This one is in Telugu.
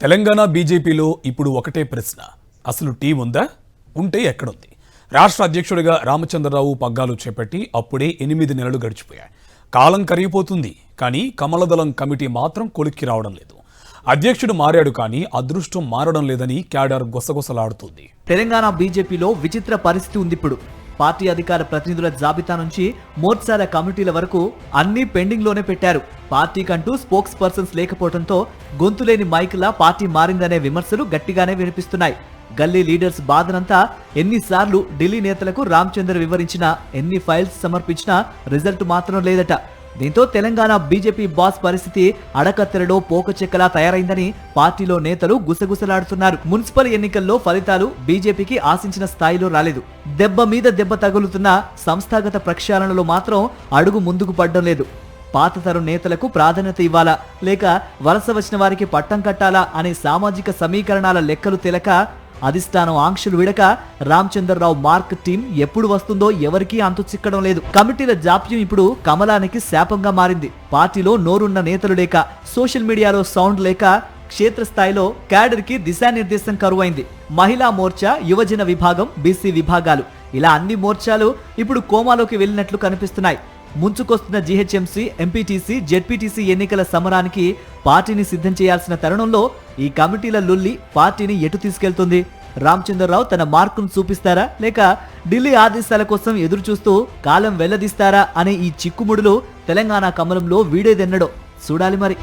తెలంగాణ బీజేపీలో ఇప్పుడు ఒకటే ప్రశ్న, అసలు టీం ఉందా? ఉంటే ఎక్కడుంది? రాష్ట్ర అధ్యక్షుడిగా రామచంద్రరావు పగ్గాలు చేపట్టి అప్పుడే 8 నెలలు గడిచిపోయాయి. కాలం కరిగిపోతుంది, కానీ కమలదళం కమిటీ మాత్రం కొలిక్కి రావడం లేదు. అధ్యక్షుడు మారాడు, కానీ అదృష్టం మారడం లేదని క్యాడర్ గుసగుసలాడుతుంది. తెలంగాణ బీజేపీలో విచిత్ర పరిస్థితి ఉంది. ఇప్పుడు పార్టీ అధికార ప్రతినిధుల జాబితా నుంచి మోర్చాల కమిటీల వరకు అన్ని పెండింగ్ లోనే పెట్టారు. పార్టీకంటూ స్పోక్స్ పర్సన్స్ లేకపోవడంతో గొంతులేని మైక్లా పార్టీ మారిందనే విమర్శలు గట్టిగానే వినిపిస్తున్నాయి. గల్లీ లీడర్స్ బాధనంతా ఎన్నిసార్లు ఢిల్లీ నేతలకు రామచంద్ర వివరించినా, ఎన్ని ఫైల్స్ సమర్పించినా రిజల్ట్ మాత్రం లేదట. దీంతో తెలంగాణ బీజేపీ బాస్ పరిస్థితి అడకత్తెరలో పోకచెక్కలా తయారైందని పార్టీలో నేతలు గుసగుసలాడుతున్నారు. మున్సిపల్ ఎన్నికల్లో ఫలితాలు బీజేపీకి ఆశించిన స్థాయిలో రాలేదు. దెబ్బ మీద దెబ్బ తగులుతున్న సంస్థాగత ప్రక్షాళనలో మాత్రం అడుగు ముందుకు పడడం లేదు. పాత తరం నేతలకు ప్రాధాన్యత ఇవ్వాలా, లేక వలస వచ్చిన వారికి పట్టం కట్టాలా అనే సామాజిక సమీకరణాల లెక్కలు తెలక అధిష్టానం ఆంక్షలు విడక రామచంద్రరావు మార్క్ టీం ఎప్పుడు వస్తుందో ఎవరికీ అంతు చిక్కడం లేదు. కమిటీల జాప్యం ఇప్పుడు కమలానికి శాపంగా మారింది. పార్టీలో నోరున్న నేతలు లేక, సోషల్ మీడియాలో సౌండ్ లేక, క్షేత్రస్థాయిలో క్యాడర్ కి దిశానిర్దేశం కరువైంది. మహిళా మోర్చా, యువజన విభాగం, బీసీ విభాగాలు, ఇలా అన్ని మోర్చాలు ఇప్పుడు కోమాలోకి వెళ్ళినట్లు కనిపిస్తున్నాయి. ముంచుకొస్తున్న జీహెచ్ఎంసీ, ఎంపీటీసీ, జెడ్పీటీసీ ఎన్నికల సమరానికి పార్టీని సిద్ధం చేయాల్సిన తరుణంలో ఈ కమిటీల లొల్లి పార్టీని ఎటు తీసుకెళ్తుంది? రామచంద్రరావు తన మార్కును చూపిస్తారా, లేక ఢిల్లీ ఆదేశాల కోసం ఎదురు చూస్తూ కాలం వెల్లదీస్తారా అనే ఈ చిక్కుముడులు తెలంగాణ కమలంలో వీడేదెన్నడో చూడాలి మరి.